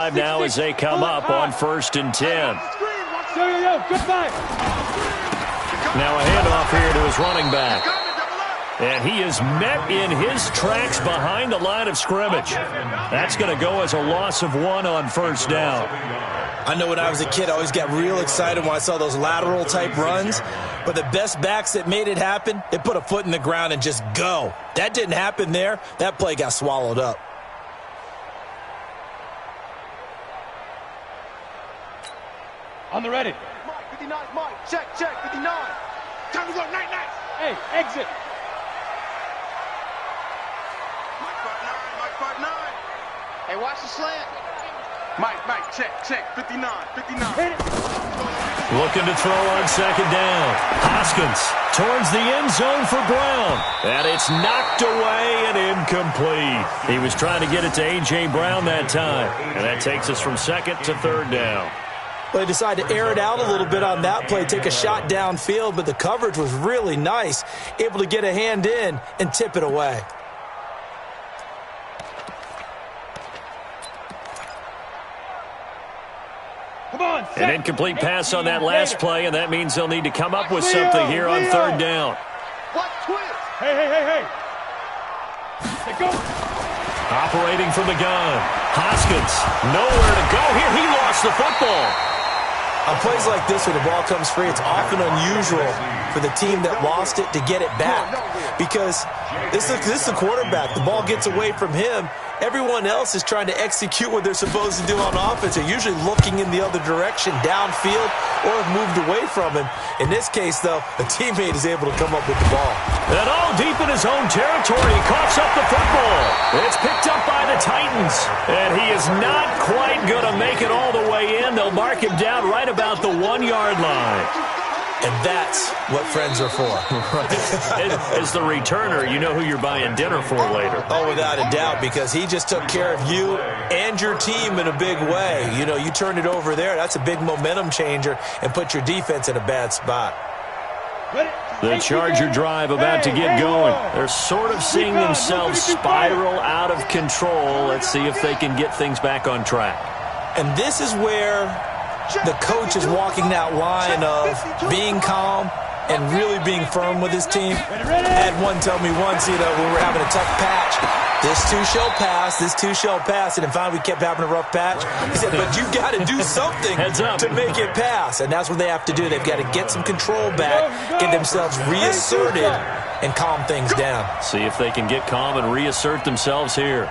Now as they come up on 1st and 10. Now a handoff here to his running back. And he is met in his tracks behind the line of scrimmage. That's going to go as a loss of 1 on 1st down. I know when I was a kid, I always got real excited when I saw those lateral type runs. But the best backs that made it happen, they put a foot in the ground and just go. That didn't happen there. That play got swallowed up. On the ready. Mike, 59, Mike. Check, 59. Time to go, night. Hey, exit. Mike 59. Hey, watch the slant. Mike, check, 59. Hit it. Looking to throw on 2nd down. Hoskins towards the end zone for Brown. And it's knocked away and incomplete. He was trying to get it to A.J. Brown that time. And that takes us from 2nd to 3rd down. Well, they decided to air it out a little bit on that play, take a shot downfield, but the coverage was really nice, able to get a hand in and tip it away. Come on, An incomplete pass on that last play, and that means they'll need to come up with something here on 3rd down. What twist? Hey. Let go. Operating from the gun. Hoskins, nowhere to go here. He lost the football. On plays like this where the ball comes free, it's often unusual for the team that lost it to get it back. Because this is the quarterback. The ball gets away from him. Everyone else is trying to execute what they're supposed to do on offense. They're usually looking in the other direction, downfield, or have moved away from him. In this case, though, a teammate is able to come up with the ball. And all deep in his own territory, he coughs up the football. It's picked up by the Titans. And he is not quite going to make it all the way in. They'll mark him down right about the 1-yard line. And that's what friends are for. As the returner, you know who you're buying dinner for later. Oh, without a doubt, because he just took care of you and your team in a big way. You know, you turned it over there. That's a big momentum changer and put your defense in a bad spot. The Charger drive about to get going. They're sort of seeing themselves spiral out of control. Let's see if they can get things back on track. And this is where the coach is walking that line of being calm and really being firm with his team. I had one tell me once, you know, we were having a tough patch. This too shall pass, and finally we kept having a rough patch. He said, but you've got to do something to make it pass. And that's what they have to do. They've got to get some control back, get themselves reasserted, and calm things down. See if they can get calm and reassert themselves here.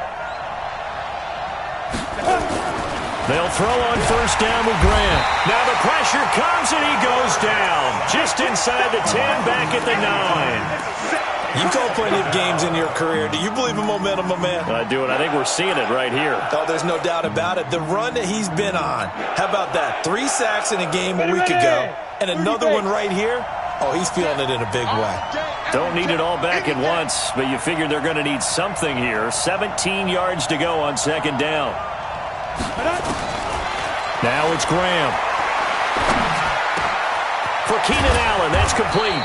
They'll throw on 1st down with Grant. Now the pressure comes and he goes down. Just inside the 10, back at the 9. You've called plenty of games in your career. Do you believe in momentum, my man? I do, and I think we're seeing it right here. Oh, there's no doubt about it. The run that he's been on. How about that? 3 sacks in a game a week ago. And another one right here. Oh, he's feeling it in a big way. Don't need it all back at once, but you figure they're going to need something here. 17 yards to go on 2nd down. Now it's Graham. For Keenan Allen, that's complete.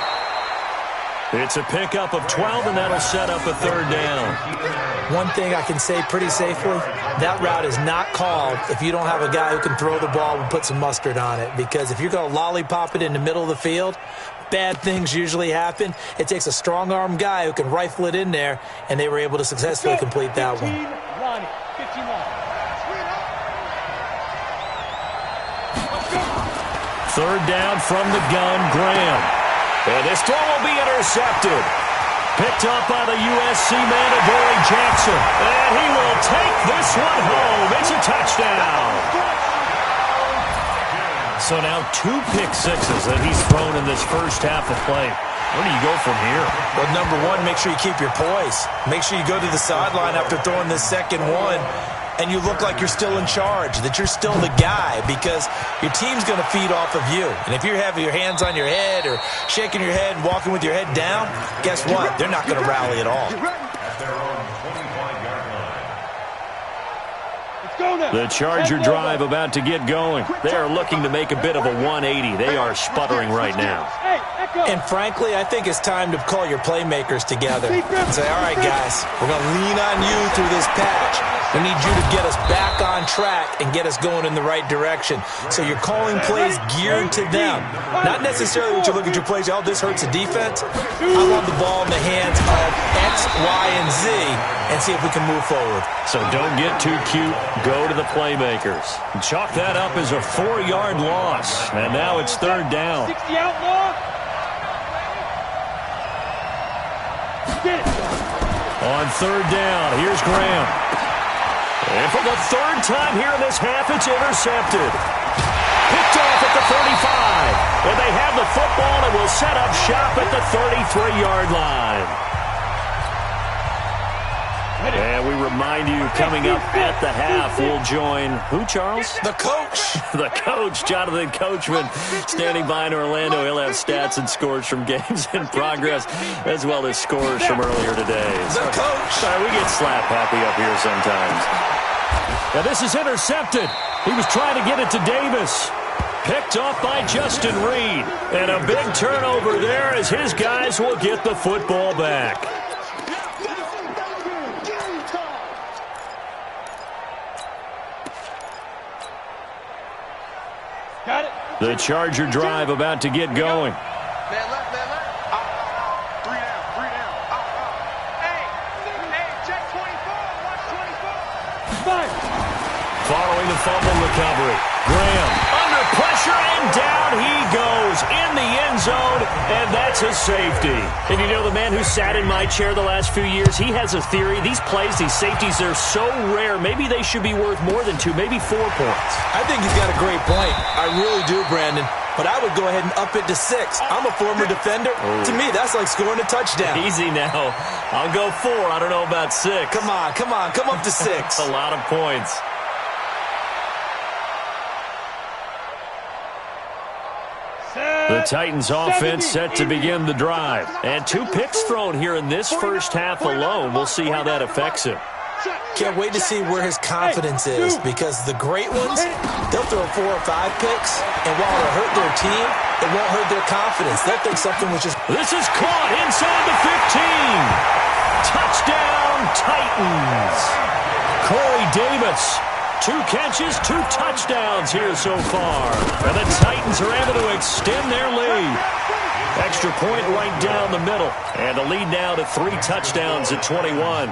It's a pickup of 12, and that'll set up a 3rd down. One thing I can say pretty safely, that route is not called if you don't have a guy who can throw the ball and put some mustard on it. Because if you're going to lollipop it in the middle of the field, bad things usually happen. It takes a strong-arm guy who can rifle it in there, and they were able to successfully complete that one. 3rd down from the gun, Graham. And this throw will be intercepted. Picked up by the USC man, Adoree Jackson. And he will take this one home. It's a touchdown. So now 2 pick sixes that he's thrown in this first half of play. Where do you go from here? Well, number one, make sure you keep your poise. Make sure you go to the sideline after throwing this second one, and you look like you're still in charge, that you're still the guy, because your team's going to feed off of you. And if you're having your hands on your head or shaking your head, walking with your head down, guess what? They're not going to rally at all. Let's go. Go now. The Charger drive about to get going. They are looking to make a bit of a 180. They are sputtering right now. Hey, echo. And frankly, I think it's time to call your playmakers together and say, all right, guys, we're going to lean on you through this patch. We need you to get us back on track and get us going in the right direction. So you're calling plays geared to them. Not necessarily what you look at your plays, oh, this hurts the defense. I want the ball in the hands of X, Y, and Z and see if we can move forward. So don't get too cute. Go to the playmakers. Chalk that up as a 4-yard loss. And now it's third down. 60 outlaw. Get it. On third down, here's Graham. And for the third time here in this half, it's intercepted. Picked off at the 35. And they have the football and will set up shop at the 33-yard line. And we remind you, coming up at the half, we'll join who, Charles? The coach. The coach, Jonathan Coachman, standing by in Orlando. He'll have stats and scores from games in progress, as well as scores from earlier today. The coach. Sorry, we get slap happy up here sometimes. Now this is intercepted. He was trying to get it to Davis. Picked off by Justin Reed. And a big turnover there as his guys will get the football back. Got it. The Charger drive about to get going. Man left, man left. Three down. Hey, check 24. Watch 24. Five. Following the fumble recovery, Graham under pressure, and down he goes in the end zone, and that's a safety. And you know, the man who sat in my chair the last few years, he has a theory. These plays, these safeties, they're so rare. Maybe they should be worth more than 2, maybe 4 points. I think he's got a great point. I really do, Brandon. But I would go ahead and up it to 6. I'm a former defender. To me, that's like scoring a touchdown. Easy now. I'll go 4. I don't know about 6. Come on. Come up to 6. A lot of points. The Titans offense set to begin the drive. And 2 picks thrown here in this first half alone. We'll see how that affects him. Can't wait to see where his confidence is, because the great ones, they'll throw 4 or 5 picks, and while it'll hurt their team, it won't hurt their confidence. They'll think something was just... This is caught inside the 15. Touchdown, Titans. Corey Davis. 2 catches, 2 touchdowns here so far. And the Titans are able to extend their lead. Extra point right down the middle. And the lead now to 3 touchdowns at 21.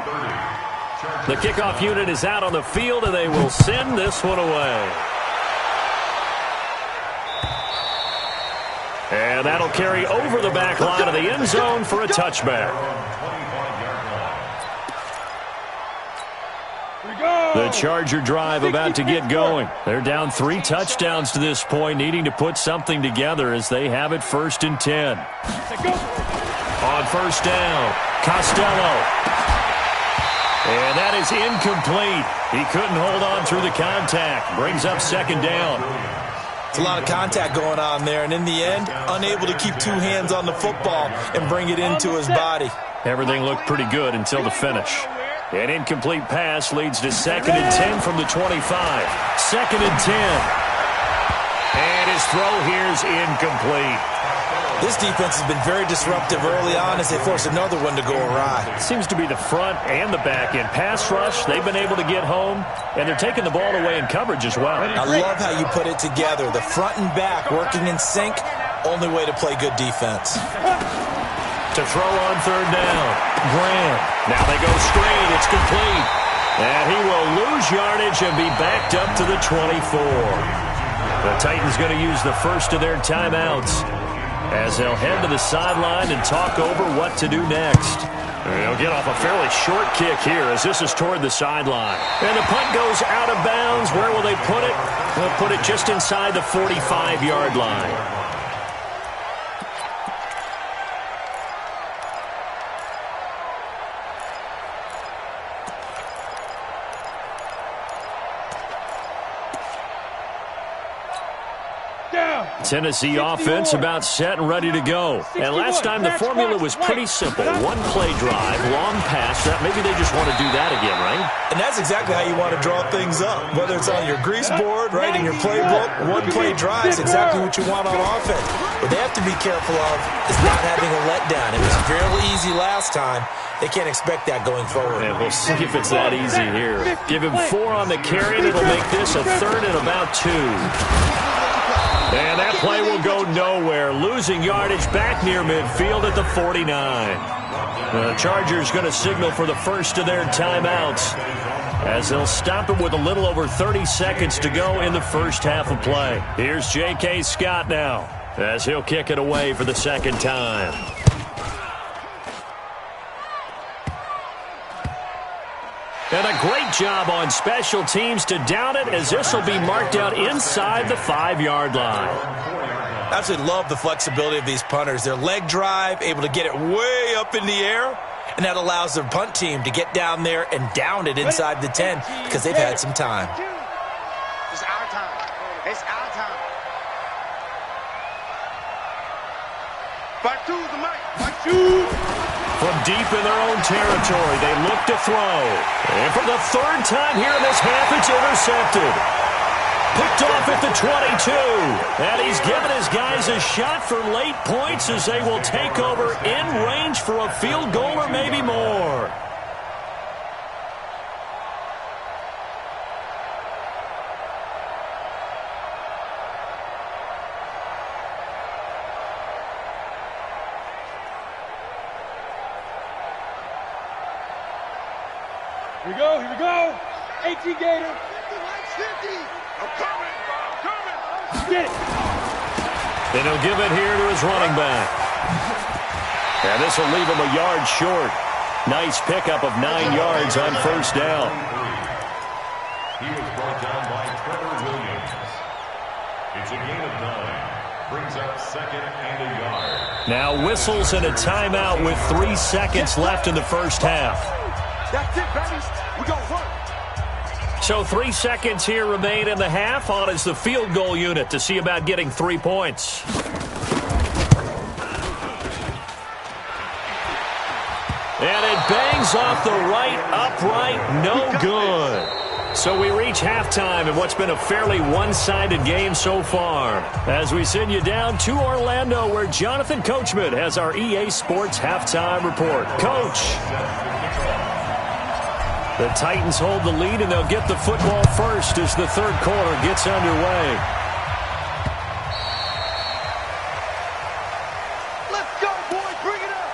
The kickoff unit is out on the field, and they will send this one away. And that'll carry over the back line of the end zone for a touchback. The Charger drive about to get going. They're down 3 touchdowns to this point, needing to put something together as they have it 1st and 10. On first down, Costello. And that is incomplete. He couldn't hold on through the contact. Brings up 2nd down. It's a lot of contact going on there, and in the end, unable to keep 2 hands on the football and bring it into his body. Everything looked pretty good until the finish. An incomplete pass leads to 2nd and 10 from the 25. 2nd and 10. And his throw here is incomplete. This defense has been very disruptive early on as they force another one to go awry. Seems to be the front and the back end. Pass rush, they've been able to get home, and they're taking the ball away in coverage as well. I love how you put it together. The front and back working in sync, only way to play good defense. To throw on 3rd down, Graham. Now they go straight, it's complete. And he will lose yardage and be backed up to the 24. The Titans going to use the first of their timeouts as they'll head to the sideline and talk over what to do next. They'll get off a fairly short kick here as this is toward the sideline. And the punt goes out of bounds. Where will they put it? They'll put it just inside the 45-yard line. Tennessee offense about set and ready to go. And last time the formula was pretty simple. One play drive, long pass. Maybe they just want to do that again, right? And that's exactly how you want to draw things up. Whether it's on your grease board, right, in your playbook, one play drive is exactly what you want on offense. What they have to be careful of is not having a letdown. It was fairly easy last time. They can't expect that going forward. And we'll see if it's that easy here. Give him 4 on the carry, and it'll make this a 3rd and about 2. And that play will go nowhere. Losing yardage back near midfield at the 49. The Chargers going to signal for the first of their timeouts, as they'll stop it with a little over 30 seconds to go in the first half of play. Here's J.K. Scott now, as he'll kick it away for the second time. And a great job on special teams to down it, as this will be marked out inside the 5-yard line. I absolutely love the flexibility of these punters. Their leg drive, able to get it way up in the air, and that allows their punt team to get down there and down it inside the 10 because they've had some time. It's our time. It's our time. Back to the mic. Back to. From deep in their own territory, they look to throw. And for the 3rd time here in this half, it's intercepted. Picked off at the 22. And he's given his guys a shot for late points, as they will take over in range for a field goal or maybe more. Here we go. 18 Gator. 50. I'm coming. Get it. And he'll give it here to his running back. And this will leave him a yard short. Nice pickup of 9 yards on first down. He was brought down by Trevor Williams. It's a gain of 9. Brings up 2nd and a yard. Now whistles and a timeout with 3 seconds left in the first half. That's it, baby. We gon' work. So 3 seconds here remain in the half. On is the field goal unit to see about getting 3 points. And it bangs off the right upright. No good. So we reach halftime in what's been a fairly one-sided game so far, as we send you down to Orlando, where Jonathan Coachman has our EA Sports halftime report. Coach. The Titans hold the lead, and they'll get the football first as the 3rd quarter gets underway. Let's go, boys. Bring it up.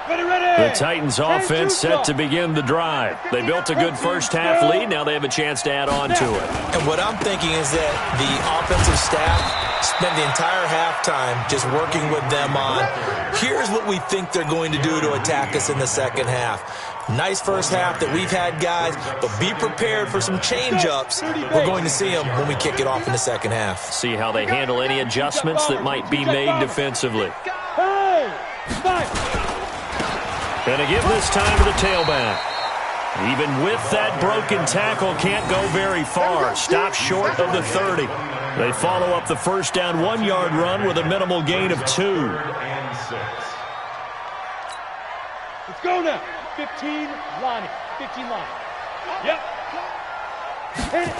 Ready. The Titans offense set to begin the drive. They built a good first half lead. Now they have a chance to add on to it. And what I'm thinking is that the offensive staff spent the entire halftime just working with them on, here's what we think they're going to do to attack us in the second half. Nice first half that we've had, guys, but be prepared for some change-ups. We're going to see them when we kick it off in the second half. See how they handle any adjustments that might be made defensively. Hey, fight. And to give this time to the tailback. Even with that broken tackle, can't go very far. Stop short of the 30. They follow up the first down 1-yard run with a minimal gain of 2. Let's go now. 15 line. 15 line. Yep. Hit it.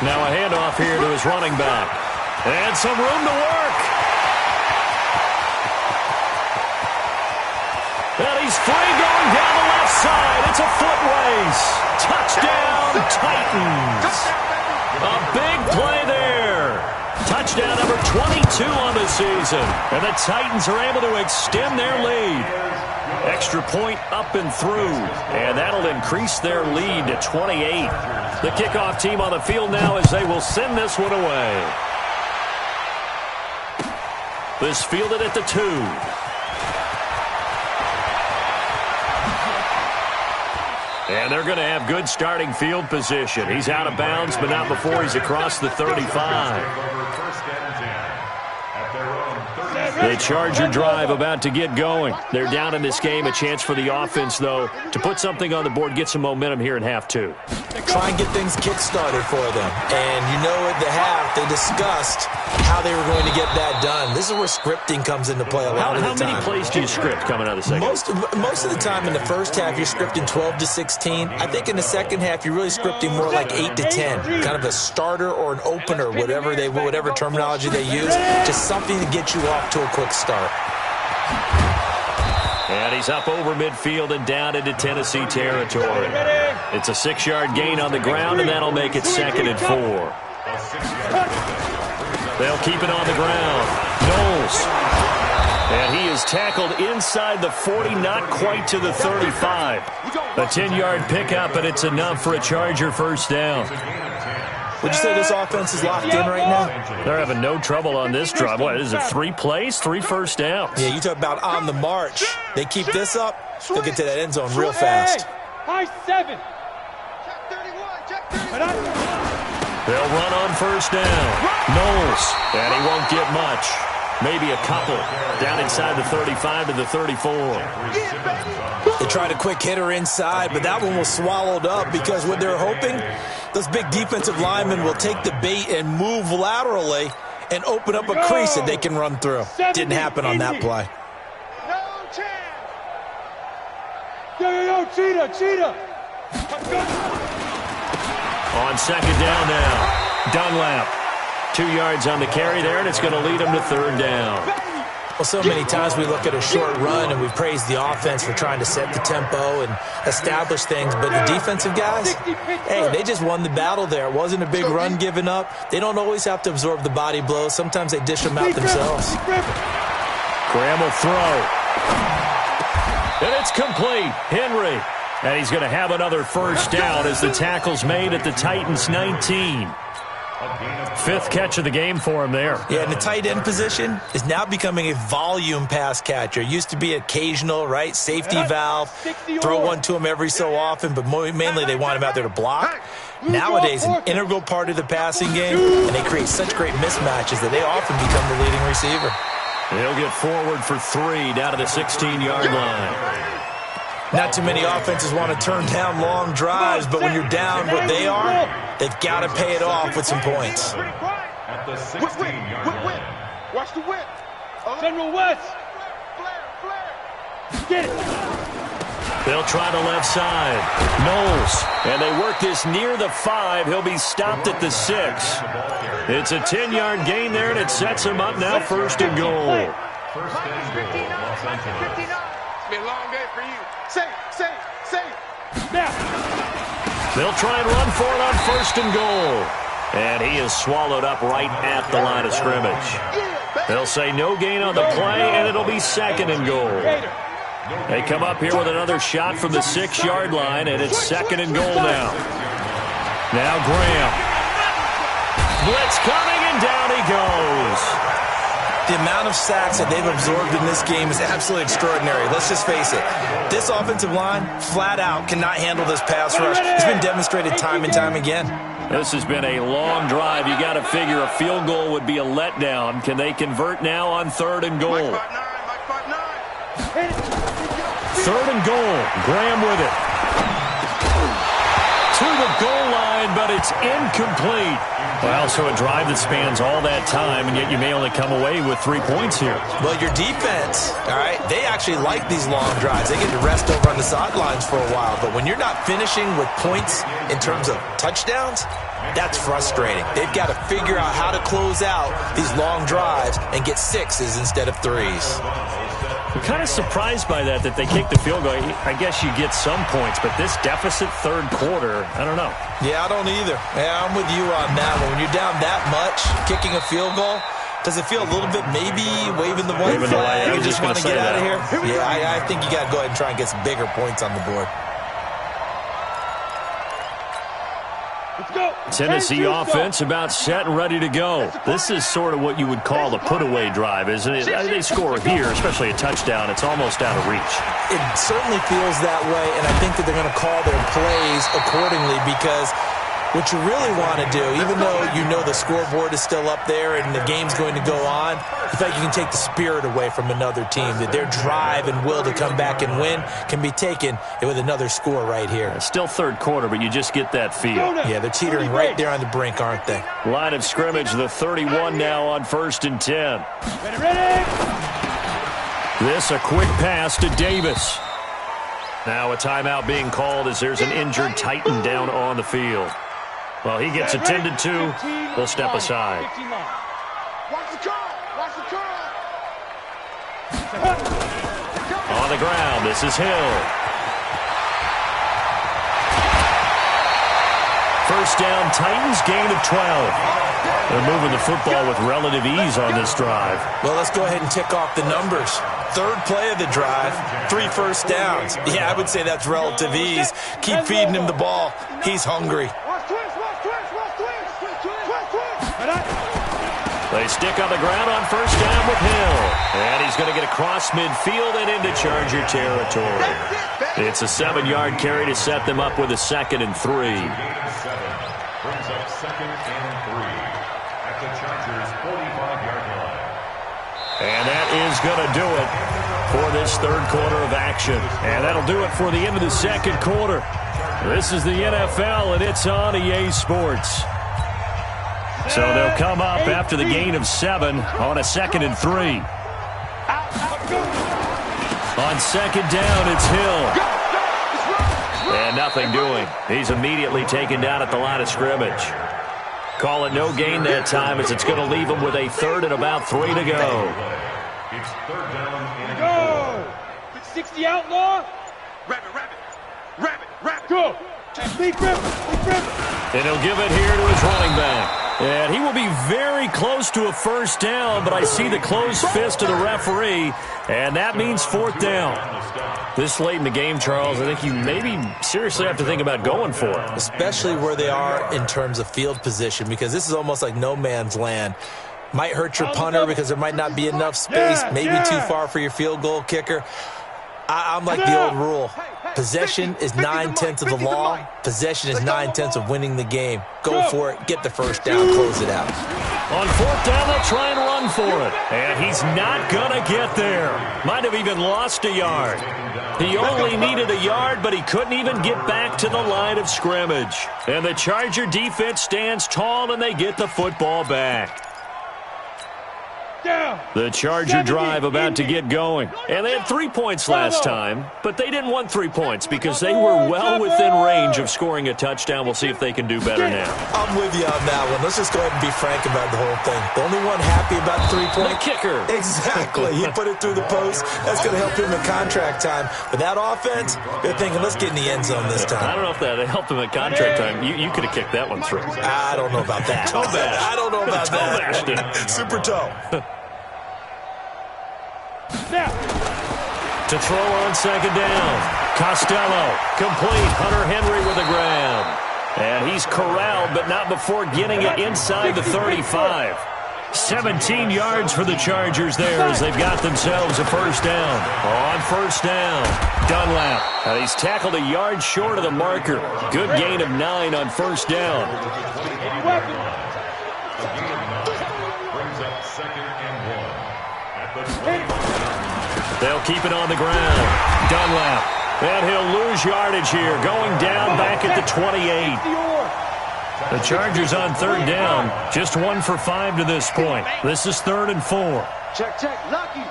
Now a handoff here to his running back. And some room to work. And he's free going down the left side. It's a foot race. Touchdown, Titans. A big play there. Touchdown number 22 on the season. And the Titans are able to extend their lead. Extra point up and through. And that'll increase their lead to 28. The kickoff team on the field now as they will send this one away. This fielded at the 2. And they're going to have good starting field position. He's out of bounds, but not before he's across the 35. The Charger drive about to get going. They're down in this game. A chance for the offense, though, to put something on the board, get some momentum here in half two. Try and get things kick-started for them. And you know at the half, they discussed how they were going to get that done. This is where scripting comes into play a lot of the time. How many plays do you script coming out of the second? Most of the time in the first half, you're scripting 12 to 16. I think in the second half, you're really scripting more like 8 to 10. Kind of a starter or an opener, whatever terminology they use. Just something to get you off to a quick start. And he's up over midfield and down into Tennessee territory. It's a 6-yard gain on the ground, and that'll make it 2nd and 4. They'll keep it on the ground. Knowles. And he is tackled inside the 40, not quite to the 35. A 10-yard pickup, and it's enough for a Charger first down. Would you say this offense is locked in right now? They're having no trouble on this drive. What is it, 3 plays, 3 first downs? Yeah, you talk about on the march. They keep this up, they'll get to that end zone real fast. High 7. They'll run on first down. Knowles, and he won't get much. Maybe a couple. Down inside the 35 to the 34. They tried a quick hitter inside, but that one was swallowed up because what they're hoping, those big defensive linemen will take the bait and move laterally and open up a crease that they can run through. Didn't happen on that play. Yo, cheetah. On second down now, Dunlap. 2 yards on the carry there, and it's going to lead him to 3rd down. Well, so many times we look at a short run and we praise the offense for trying to set the tempo and establish things, but the defensive guys, hey, they just won the battle there. It wasn't a big run given up. They don't always have to absorb the body blows. Sometimes they dish them out themselves. Graham will throw. And it's complete. Henry. And he's going to have another first down as the tackle's made at the Titans' 19. 5th catch of the game for him there. Yeah, and the tight end position is now becoming a volume pass catcher. Used to be occasional, right? Safety valve. Throw one to him every so often, but mainly they want him out there to block. Nowadays, an integral part of the passing game, and they create such great mismatches that they often become the leading receiver. He'll get forward for 3 down to the 16-yard line. Not too many offenses want to turn down long drives, but when you're down what they are, they've got to pay it off with some points. At the 16-yard line. Watch the whip. General West. Get it. They'll try the left side. Knowles. And they work this near the 5. He'll be stopped at the 6. It's a 10-yard gain there, and it sets him up now 1st and goal. First and goal, Los Angeles. It's been a long day for you. Say. Now. They'll try and run for it on 1st and goal. And he is swallowed up right at the line of scrimmage. They'll say no gain on the play, and it'll be 2nd and goal. They come up here with another shot from the 6-yard line, and it's 2nd and goal now. Now Graham. Blitz coming, and down he goes. The amount of sacks that they've absorbed in this game is absolutely extraordinary. Let's just face it. This offensive line, flat out, cannot handle this pass rush. It's been demonstrated time and time again. This has been a long drive. You got to figure a field goal would be a letdown. Can they convert now on 3rd and goal? 3rd and goal. Graham with it. To the goal line, but it's incomplete. Well, so a drive that spans all that time, and yet you may only come away with 3 points here. Well, your defense, all right, they actually like these long drives. They get to rest over on the sidelines for a while. But when you're not finishing with points in terms of touchdowns, that's frustrating. They've got to figure out how to close out these long drives and get 6s instead of 3s. I'm kind of surprised by that they kicked the field goal. I guess you get some points, but this deficit 3rd quarter, I don't know. Yeah, I don't either. Yeah, I'm with you on that one. When you're down that much, kicking a field goal, does it feel a little bit maybe waving the white flag? You just want to get out of here? Yeah, I think you got to go ahead and try and get some bigger points on the board. Tennessee offense about set and ready to go. This is sort of what you would call a put-away drive, isn't it? They score here, especially a touchdown. It's almost out of reach. It certainly feels that way, and I think that they're going to call their plays accordingly because What you really want to do, even though you know the scoreboard is still up there and the game's going to go on, you think you can take the spirit away from another team, that their drive and will to come back and win can be taken with another score right here. Still third quarter, but you just get that feel. Yeah, they're teetering right there on the brink, aren't they? Line of scrimmage, the 31 now on 1st and 10. Ready? This a quick pass to Davis. Now a timeout being called as there's an injured Titan down on the field. Well, he gets attended to. They'll step aside. Watch the curl. Watch the curl. On the ground, this is Hill. First down, Titans, gain of 12. They're moving the football with relative ease on this drive. Well, let's go ahead and tick off the numbers. Third play of the drive, 3 first downs. Yeah, I would say that's relative ease. Keep feeding him the ball. He's hungry. They stick on the ground on first down with Hill. And he's going to get across midfield and into Charger territory. It's a 7-yard carry to set them up with a 2nd and 3. Brings up 2nd and 3 at the Chargers' 45-yard line. And that is going to do it for this third quarter of action. And that'll do it for the end of the second quarter. This is the NFL, and it's on EA Sports. So they'll come up after the gain of 7 on a 2nd and 3. On second down, it's Hill. And nothing doing. He's immediately taken down at the line of scrimmage. Call it no gain that time as it's going to leave him with a 3rd and about 3 to go. It's 3rd down and Go! 60 outlaw. Rabbit. Go. Big rip. And he'll give it here to his running back. And he will be very close to a first down, but I see the closed fist of the referee, and that means 4th down. This late in the game, Charles, I think you maybe seriously have to think about going for it. Especially where they are in terms of field position, because this is almost like no man's land. Might hurt your punter because there might not be enough space, maybe too far for your field goal kicker. I'm like the old rule. Possession is 9/10 of the law. Possession is 9/10 of winning the game. Go for it. Get the first down. Close it out. On 4th down, they'll try and run for it. And he's not going to get there. Might have even lost a yard. He only needed a yard, but he couldn't even get back to the line of scrimmage. And the Charger defense stands tall, and they get the football back. The Charger drive about to get going. And they had 3 points last time, but they didn't want 3 points because they were well within range of scoring a touchdown. We'll see if they can do better now. I'm with you on that one. Let's just go ahead and be frank about the whole thing. The only one happy about the 3-point? The kicker. Exactly. He put it through the post. That's going to help him in contract time. But that offense, they're thinking, let's get in the end zone this time. I don't know if that helped him at contract time. You could have kicked that one through. I don't know about that. Toe bash. I don't know about toe that. Bashed it. Super toe. To throw on second down. Costello, complete. Hunter Henry with a grab. And he's corralled, but not before getting it inside the 35. 17 yards for the Chargers there as they've got themselves a first down. On first down, Dunlap. He's tackled a yard short of the marker. Good gain of 9 on first down. brings up 2nd and 1 at the 20. They'll keep it on the ground. Dunlap. And he'll lose yardage here, going down back at the 28. The Chargers on 3rd down, just 1 for 5 to this point. This is 3rd and 4. Check. Lucky.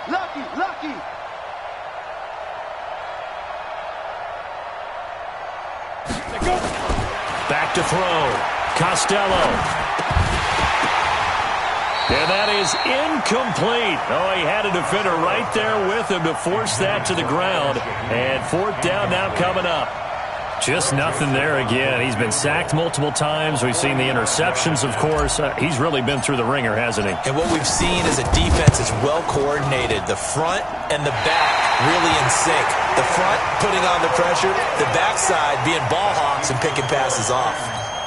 Back to throw. Costello. And that is incomplete. Oh, he had a defender right there with him to force that to the ground. And 4th down now coming up. Just nothing there again. He's been sacked multiple times. We've seen the interceptions, of course. He's really been through the ringer, hasn't he? And what we've seen is a defense that's well coordinated. The front and the back really in sync. The front putting on the pressure. The backside being ball hawks and picking passes off.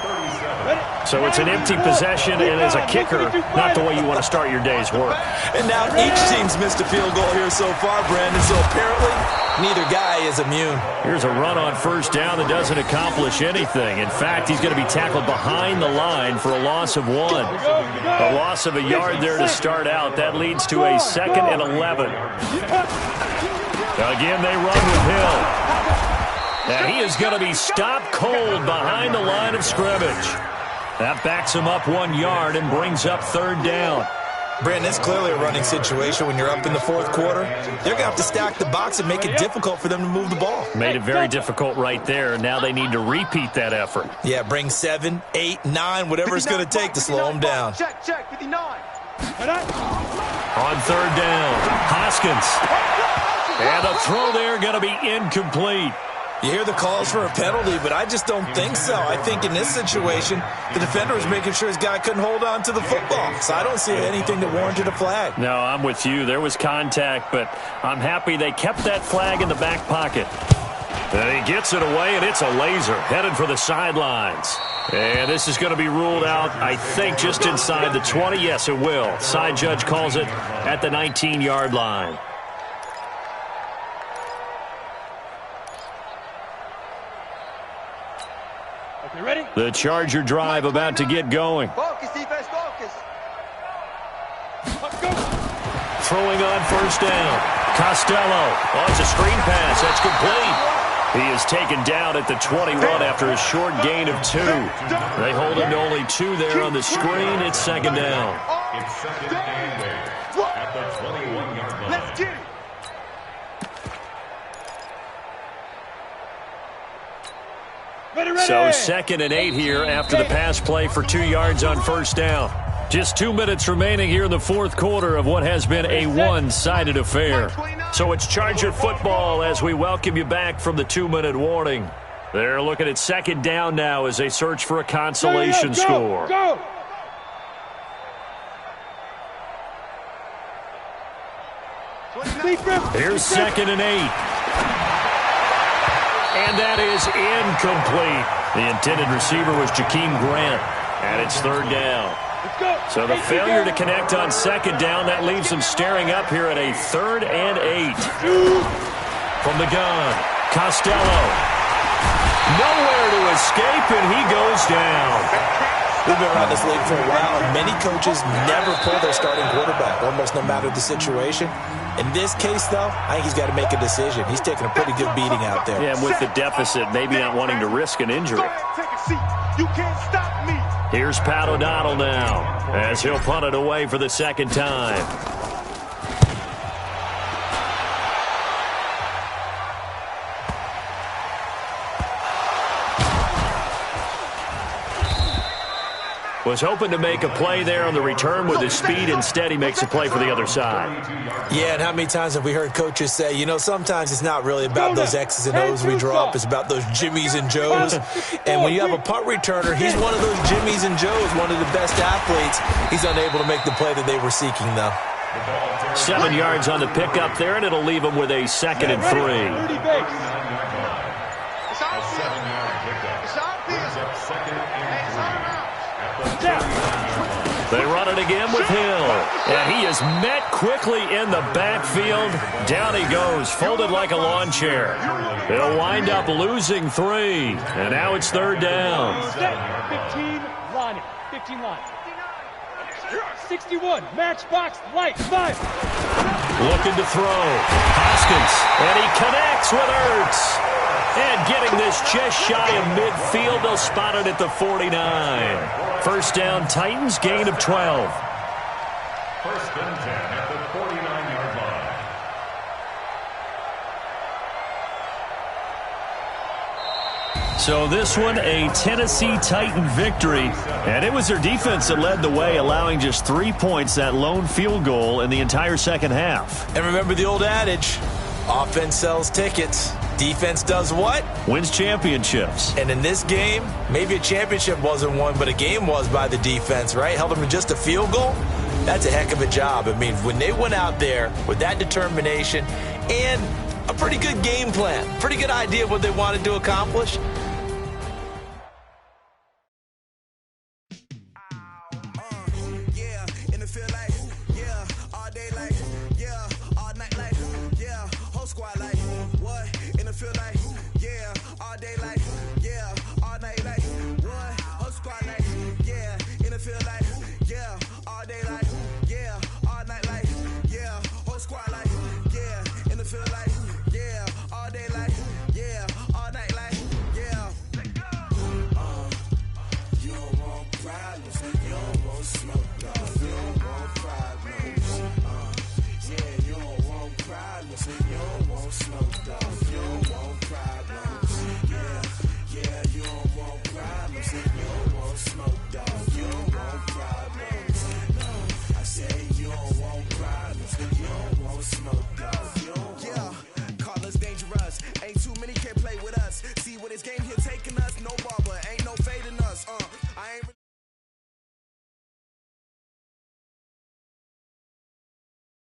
37. So it's an empty possession, and as a kicker, not the way you want to start your day's work. And now each team's missed a field goal here so far, Brandon, so apparently neither guy is immune. Here's a run on first down that doesn't accomplish anything. In fact, he's going to be tackled behind the line for a loss of 1. A loss of a yard there to start out. That leads to a 2nd and 11. Again, they run with Hill. And he is going to be stopped cold behind the line of scrimmage. That backs him up 1 yard and brings up 3rd down. Brandon, it's clearly a running situation when you're up in the 4th quarter. They're going to have to stack the box and make it difficult for them to move the ball. Made it very difficult right there. Now they need to repeat that effort. Yeah, bring 7, 8, 9, whatever it's going to take to slow them down. Check, 59. On 3rd down, Hoskins. And a throw there going to be incomplete. You hear the calls for a penalty, but I just don't think so. I think in this situation, the defender was making sure his guy couldn't hold on to the football. So I don't see anything that warranted a flag. No, I'm with you. There was contact, but I'm happy they kept that flag in the back pocket. And he gets it away, and it's a laser headed for the sidelines. And this is going to be ruled out, I think, just inside the 20. Yes, it will. Side judge calls it at the 19-yard line. Ready? The Charger drive about to get going. Focus, defense, focus. Let's go. Throwing on first down. Costello. Oh, it's a screen pass. That's complete. He is taken down at the 21 after a short gain of 2. They hold him to only 2 there on the screen. It's 2nd down. It's 2nd and 8 at the 21-yard line. Let's get it. So 2nd and 8 here after the pass play for 2 yards on first down. Just 2 minutes remaining here in the 4th quarter of what has been a one-sided affair. So it's Charger football as we welcome you back from the 2-minute warning. They're looking at 2nd down now as they search for a consolation score. Go. Here's 2nd and 8. And that is incomplete. The intended receiver was Jakeem Grant, and it's 3rd down. So the failure to connect on 2nd down, that leaves them staring up here at a 3rd and 8. From the gun, Costello. Nowhere to escape, and he goes down. We've been around this league for a while, and many coaches never pull their starting quarterback, almost no matter the situation. In this case, though, I think he's got to make a decision. He's taking a pretty good beating out there. Yeah, and with the deficit, maybe not wanting to risk an injury. Take a seat. You can't stop me. Here's Pat O'Donnell now, as he'll punt it away for the 2nd time. Was hoping to make a play there on the return with his speed. Instead, he makes a play for the other side. Yeah, and how many times have we heard coaches say, you know, sometimes it's not really about those X's and O's we draw up. It's about those Jimmies and Joes. And when you have a punt returner, he's one of those Jimmies and Joes, one of the best athletes. He's unable to make the play that they were seeking, though. 7 yards on the pickup there, and it'll leave him with a 2nd and 3. It's our A 7-yard pickup. It's our Brings up 2nd and 3. They run it again with Hill. And he is met quickly in the backfield. Down he goes, folded like a lawn chair. They'll wind up losing 3. And now it's 3rd down. 15 line. 61, matchbox, light, 5. Looking to throw. Hoskins, and he connects with Ertz. And getting this just shy of midfield, they'll spot it at the 49. First down, Titans, gain of 12. 1st and 10 at the 49-yard line. So this one, a Tennessee Titan victory. And it was their defense that led the way, allowing just 3 points, that lone field goal in the entire second half. And remember the old adage, offense sells tickets. Defense does what? Wins championships. And in this game, maybe a championship wasn't won, but a game was by the defense, right? Held them to just a field goal. That's a heck of a job. I mean, when they went out there with that determination and a pretty good game plan, pretty good idea of what they wanted to accomplish. field like, yeah, all day like, yeah, all night like, yeah, whole squad like, yeah, in the field like, yeah, all day like, yeah, all night like, yeah. You don't want problems, you don't want smoke, dog. You don't want problems. Yeah, you don't want problems, you don't want smoke, dog. You don't want problems. Yeah, you don't want problems, you don't want smoke, dog. You don't want problems. No, I say you don't want problems, you don't want smoke, dog. You don't want. Yeah, call us dangerous. Ain't too many can play with us. See what this game here taking us. No ball.